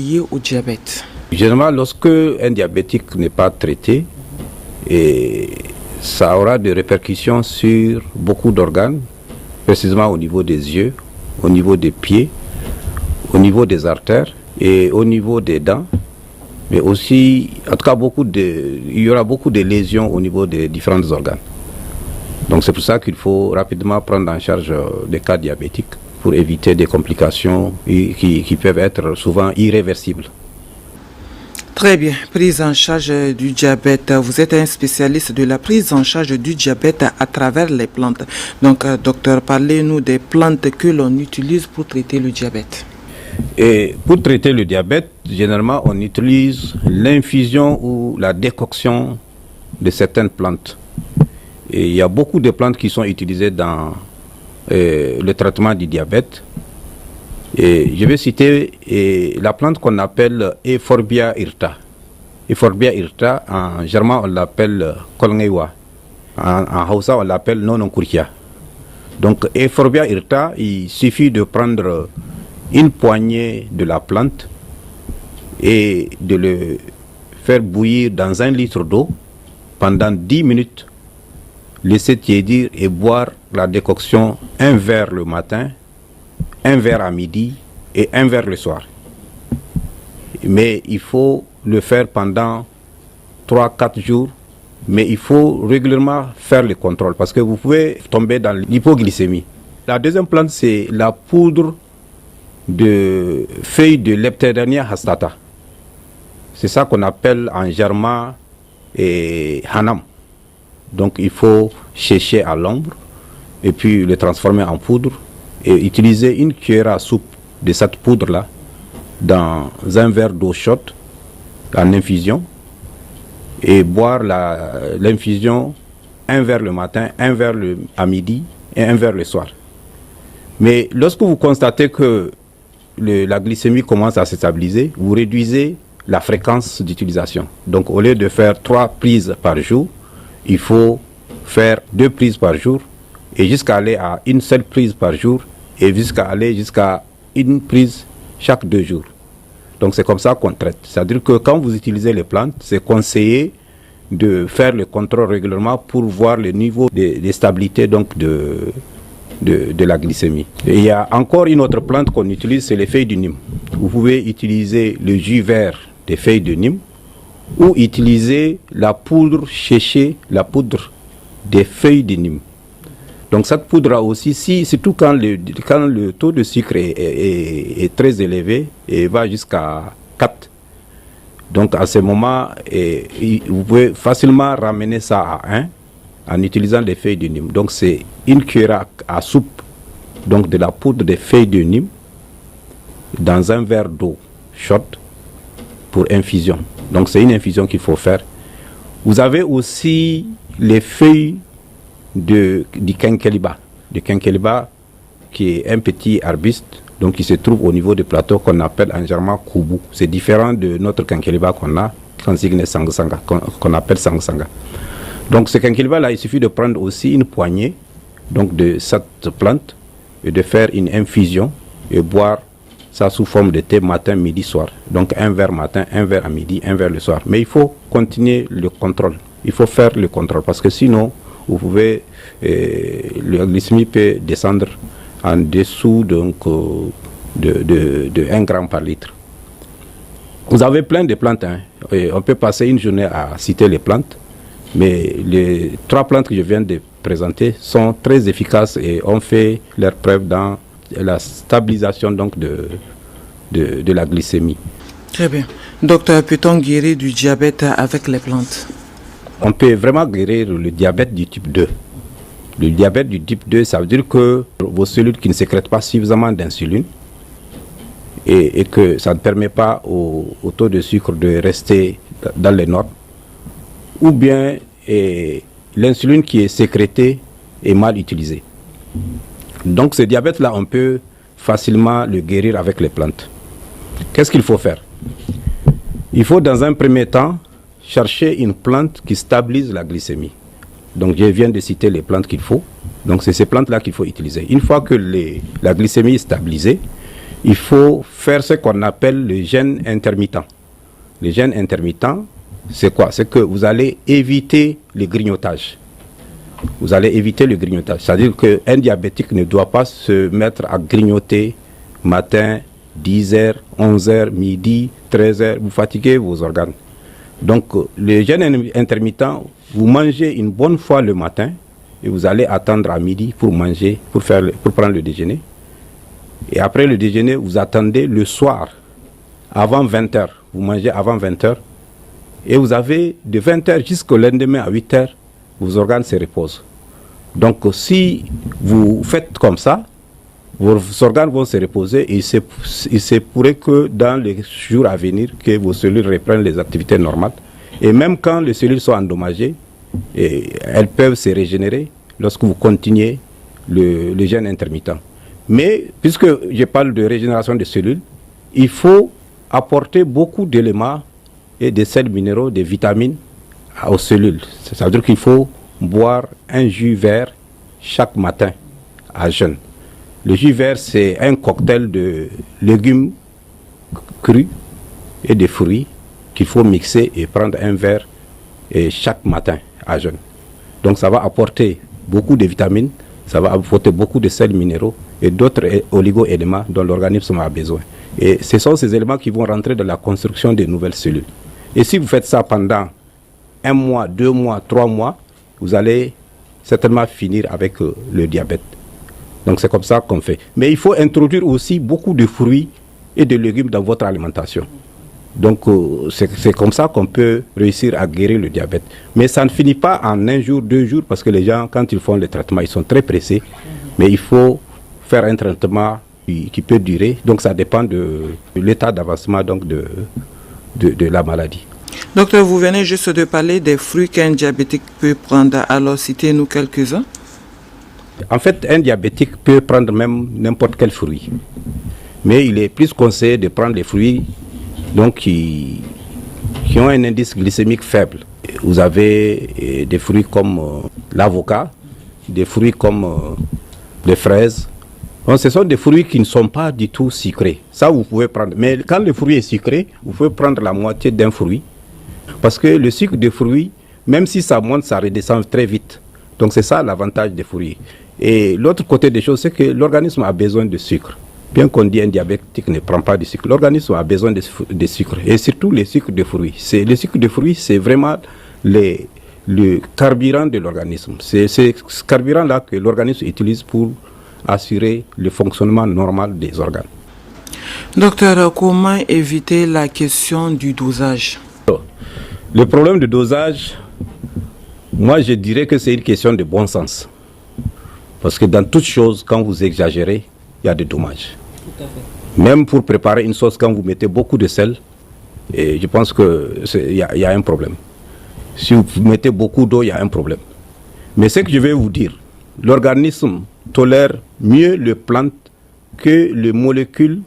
liées au diabète? Généralement, lorsque un diabétique n'est pas traité, et ça aura des répercussions sur beaucoup d'organes, précisément au niveau des yeux, au niveau des pieds, au niveau des artères et au niveau des dents. Mais aussi, en tout cas, il y aura beaucoup de lésions au niveau des différents organes. Donc c'est pour ça qu'il faut rapidement prendre en charge des cas diabétiques pour éviter des complications qui peuvent être souvent irréversibles. Très bien, prise en charge du diabète. Vous êtes un spécialiste de la prise en charge du diabète à travers les plantes. Donc, docteur, parlez-nous des plantes que l'on utilise pour traiter le diabète. Et pour traiter le diabète, généralement, on utilise l'infusion ou la décoction de certaines plantes. Et il y a beaucoup de plantes qui sont utilisées dans le traitement du diabète. Et je vais citer la plante qu'on appelle Euphorbia hirta. Euphorbia hirta, en germain on l'appelle kolngewa. En hausa on l'appelle nononkurkia. Donc Euphorbia hirta, il suffit de prendre une poignée de la plante et de le faire bouillir dans 1 litre d'eau pendant 10 minutes, laisser tiédir et boire la décoction 1 verre le matin, 1 verre à midi et 1 verre le soir. Mais il faut le faire pendant 3-4 jours, mais il faut régulièrement faire le contrôle parce que vous pouvez tomber dans l'hypoglycémie. La deuxième plante, c'est la poudre de feuilles de Lepterdania hastata. C'est ça qu'on appelle en germain hanam. Donc il faut sécher à l'ombre et puis le transformer en poudre et utiliser une cuillère à soupe de cette poudre-là dans 1 verre d'eau chaude en infusion et boire l'infusion 1 verre le matin, 1 verre à midi et 1 verre le soir. Mais lorsque vous constatez que la glycémie commence à se stabiliser, vous réduisez la fréquence d'utilisation. Donc au lieu de faire 3 prises par jour, il faut faire 2 prises par jour et jusqu'à aller à 1 seule prise par jour et jusqu'à 1 prise chaque 2 jours. Donc c'est comme ça qu'on traite. C'est-à-dire que quand vous utilisez les plantes, c'est conseillé de faire le contrôle régulièrement pour voir le niveau de stabilité donc de la glycémie. Et il y a encore une autre plante qu'on utilise, c'est les feuilles du Nîmes. Vous pouvez utiliser le jus vert des feuilles de Nîmes ou utiliser la poudre séchée, la poudre des feuilles de Nîmes. Donc cette poudre aussi, surtout quand le taux de sucre est très élevé et va jusqu'à 4. Donc à ce moment, vous pouvez facilement ramener ça à 1 en utilisant les feuilles de Nîmes. Donc c'est une cuillère à soupe donc de la poudre des feuilles de Nîmes dans 1 verre d'eau chaude pour infusion. Donc c'est une infusion qu'il faut faire. Vous avez aussi les feuilles du quinqueliba. Le quinqueliba qui est un petit arbuste donc qui se trouve au niveau du plateau qu'on appelle en germain kubu. C'est différent de notre quinqueliba qu'on a, qu'on appelle sangsanga. Donc ce quinqueliba là, il suffit de prendre aussi une poignée donc de cette plante et de faire une infusion et boire ça sous forme de thé matin, midi, soir. Donc 1 verre matin, 1 verre à midi, 1 verre le soir. Mais il faut continuer le contrôle. Il faut faire le contrôle parce que sinon, vous pouvez, la glycémie peut descendre en dessous donc, de 1 gramme par litre. Vous avez plein de plantes. On peut passer une journée à citer les plantes. Mais les 3 plantes que je viens de présenter sont très efficaces et ont fait leur preuve dans la stabilisation donc de la glycémie. Très bien. Docteur, peut-on guérir du diabète avec les plantes? On peut vraiment guérir le diabète du type 2. Le diabète du type 2, ça veut dire que vos cellules qui ne sécrètent pas suffisamment d'insuline et que ça ne permet pas au taux de sucre de rester dans les normes, ou bien l'insuline qui est sécrétée est mal utilisée. Donc ce diabète-là, on peut facilement le guérir avec les plantes. Qu'est-ce qu'il faut faire? Il faut dans un premier temps chercher une plante qui stabilise la glycémie. Donc je viens de citer les plantes qu'il faut. Donc c'est ces plantes-là qu'il faut utiliser. Une fois que la glycémie est stabilisée, il faut faire ce qu'on appelle le jeûne intermittent. Le jeûne intermittent, c'est quoi? C'est que vous allez éviter le grignotage. Vous allez éviter le grignotage. C'est-à-dire qu'un diabétique ne doit pas se mettre à grignoter matin, 10h, 11h, midi, 13h. Vous fatiguez vos organes. Donc, le jeûne intermittent, vous mangez une bonne fois le matin et vous allez attendre à midi pour manger, pour prendre le déjeuner. Et après le déjeuner, vous attendez le soir, avant 20h. Vous mangez avant 20h. Et vous avez de 20h jusqu'au lendemain à 8h, vos organes se reposent. Donc, si vous faites comme ça, vos organes vont se reposer et il se pourrait que dans les jours à venir, que vos cellules reprennent les activités normales. Et même quand les cellules sont endommagées, elles peuvent se régénérer lorsque vous continuez le jeûne intermittent. Mais puisque je parle de régénération des cellules, il faut apporter beaucoup d'éléments et des sels minéraux, des vitamines aux cellules. Ça veut dire qu'il faut boire un jus vert chaque matin à jeûne. Le jus vert, c'est un cocktail de légumes crus et de fruits qu'il faut mixer et prendre un verre chaque matin à jeûne. Donc ça va apporter beaucoup de vitamines, ça va apporter beaucoup de sels minéraux et d'autres oligo-éléments dont l'organisme a besoin. Et ce sont ces éléments qui vont rentrer dans la construction des nouvelles cellules. Et si vous faites ça pendant 1 mois, 2 mois, 3 mois, vous allez certainement finir avec le diabète. Donc c'est comme ça qu'on fait. Mais il faut introduire aussi beaucoup de fruits et de légumes dans votre alimentation. Donc c'est comme ça qu'on peut réussir à guérir le diabète. Mais ça ne finit pas en 1 jour, 2 jours, parce que les gens, quand ils font le traitement, ils sont très pressés. Mais il faut faire un traitement qui peut durer. Donc ça dépend de l'état d'avancement donc de la maladie. Docteur, vous venez juste de parler des fruits qu'un diabétique peut prendre. Alors citez-nous quelques-uns. En fait, un diabétique peut prendre même n'importe quel fruit. Mais il est plus conseillé de prendre des fruits donc, qui ont un indice glycémique faible. Vous avez des fruits comme l'avocat, des fruits comme les fraises. Donc, ce sont des fruits qui ne sont pas du tout sucrés. Ça, vous pouvez prendre. Mais quand le fruit est sucré, vous pouvez prendre la moitié d'un fruit. Parce que le sucre des fruits, même si ça monte, ça redescend très vite. Donc, c'est ça l'avantage des fruits. Et l'autre côté des choses, c'est que l'organisme a besoin de sucre. Bien qu'on dit un diabétique ne prend pas de sucre, l'organisme a besoin de sucre. Et surtout les sucres de fruits. Le sucre de fruits, c'est vraiment le carburant de l'organisme. C'est ce carburant-là que l'organisme utilise pour assurer le fonctionnement normal des organes. Docteur, comment éviter la question du dosage? Le problème de dosage, moi je dirais que c'est une question de bon sens. Parce que dans toute chose, quand vous exagérez, il y a des dommages. Tout à fait. Même pour préparer une sauce, quand vous mettez beaucoup de sel, et je pense qu'il y a un problème. Si vous mettez beaucoup d'eau, il y a un problème. Mais ce que je vais vous dire, l'organisme tolère mieux les plantes que les molécules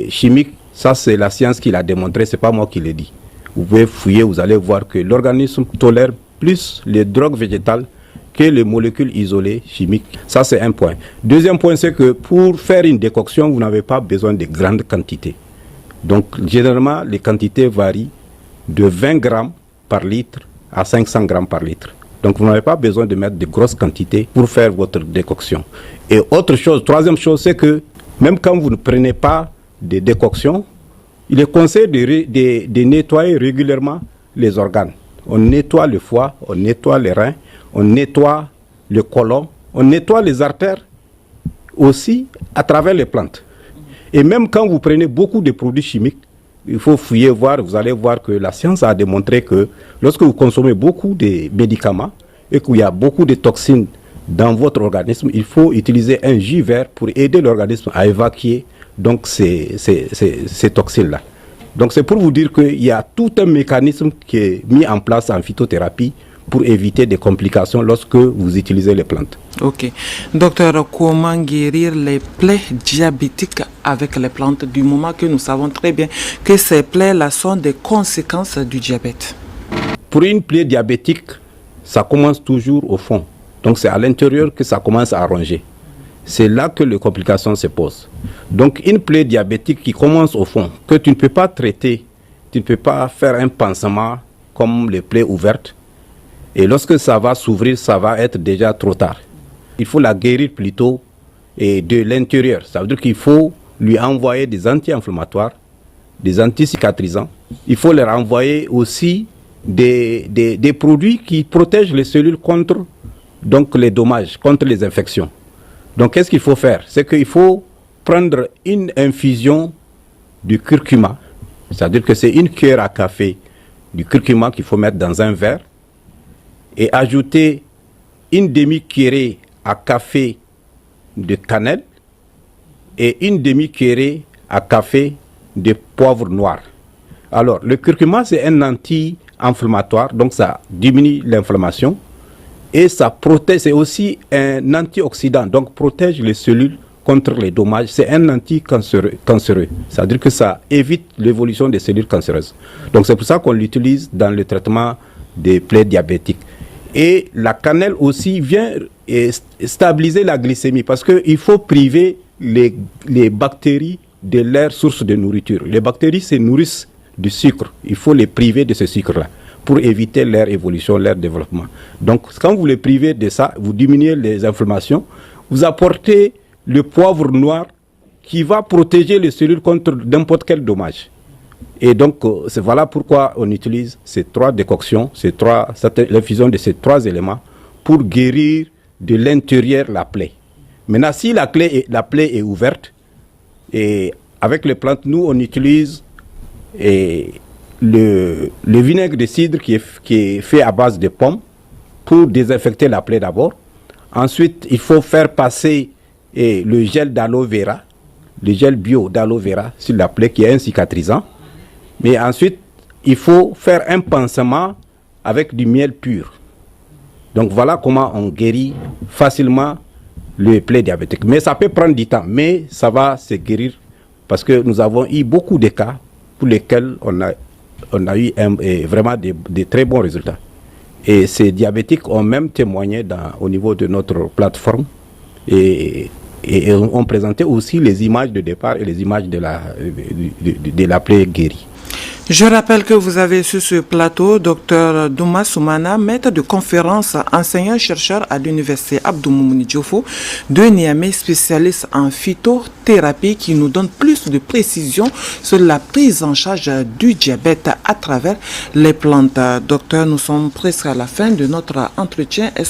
chimiques. Ça, c'est la science qui l'a démontré, ce n'est pas moi qui l'ai dit. Vous pouvez fouiller, vous allez voir que l'organisme tolère plus les drogues végétales que les molécules isolées chimiques. Ça, c'est un point. Deuxième point, c'est que pour faire une décoction, vous n'avez pas besoin de grandes quantités. Donc, généralement, les quantités varient de 20 grammes par litre à 500 grammes par litre. Donc, vous n'avez pas besoin de mettre de grosses quantités pour faire votre décoction. Et autre chose, troisième chose, c'est que même quand vous ne prenez pas de décoction, il est conseillé de nettoyer régulièrement les organes. On nettoie le foie, on nettoie les reins, on nettoie le côlon, on nettoie les artères aussi à travers les plantes. Et même quand vous prenez beaucoup de produits chimiques, il faut fouiller, voir, vous allez voir que la science a démontré que lorsque vous consommez beaucoup de médicaments et qu'il y a beaucoup de toxines dans votre organisme, il faut utiliser un jus vert pour aider l'organisme à évacuer donc ces toxines-là. Donc c'est pour vous dire qu'il y a tout un mécanisme qui est mis en place en phytothérapie pour éviter des complications lorsque vous utilisez les plantes. Ok. Docteur, comment guérir les plaies diabétiques avec les plantes du moment que nous savons très bien que ces plaies-là sont des conséquences du diabète? Pour une plaie diabétique, ça commence toujours au fond. Donc c'est à l'intérieur que ça commence à ronger. c'est là que les complications se posent. Donc une plaie diabétique qui commence au fond, que tu ne peux pas traiter, tu ne peux pas faire un pansement comme les plaies ouvertes. Et lorsque ça va s'ouvrir, ça va être déjà trop tard. Il faut la guérir plutôt et de l'intérieur. Ça veut dire qu'il faut lui envoyer des anti-inflammatoires, des anti-cicatrisants. Il faut leur envoyer aussi des produits qui protègent les cellules contre donc, les dommages, contre les infections. Donc qu'est-ce qu'il faut faire? C'est qu'il faut prendre une infusion du curcuma. C'est-à-dire que c'est une cuillère à café du curcuma qu'il faut mettre dans un verre et ajouter une demi-cuillerée à café de cannelle et une demi-cuillerée à café de poivre noir. Alors, le curcuma, c'est un anti-inflammatoire, donc ça diminue l'inflammation et ça protège, c'est aussi un antioxydant, donc protège les cellules contre les dommages. C'est un anti-cancéreux, c'est-à-dire que ça évite l'évolution des cellules cancéreuses. Donc c'est pour ça qu'on l'utilise dans le traitement des plaies diabétiques. Et la cannelle aussi vient stabiliser la glycémie parce qu'il faut priver les bactéries de leur source de nourriture. Les bactéries se nourrissent du sucre. Il faut les priver de ce sucre-là pour éviter leur évolution, leur développement. Donc quand vous les privez de ça, vous diminuez les inflammations, vous apportez le poivre noir qui va protéger les cellules contre n'importe quel dommage. Et donc, voilà pourquoi on utilise ces trois décoctions, l'infusion de ces trois éléments pour guérir de l'intérieur la plaie. Maintenant, si la plaie est ouverte, et avec les plantes, nous, on utilise le vinaigre de cidre qui est fait à base de pommes pour désinfecter la plaie d'abord. Ensuite, il faut faire passer le gel d'aloe vera, le gel bio d'aloe vera sur la plaie qui est un cicatrisant. Mais ensuite, il faut faire un pansement avec du miel pur. Donc voilà comment on guérit facilement le plaies diabétique. Mais ça peut prendre du temps, mais ça va se guérir parce que nous avons eu beaucoup de cas pour lesquels on a eu vraiment des très bons résultats. Et ces diabétiques ont même témoigné au niveau de notre plateforme et on présentait aussi les images de départ et les images de la plaie guérie. Je rappelle que vous avez sur ce plateau Dr Douma Soumana, maître de conférence, enseignant-chercheur à l'université Abdou Moumouni Diofo de Niamey, spécialiste en phytothérapie, qui nous donne plus de précisions sur la prise en charge du diabète à travers les plantes. Docteur, nous sommes presque à la fin de notre entretien. Est-ce que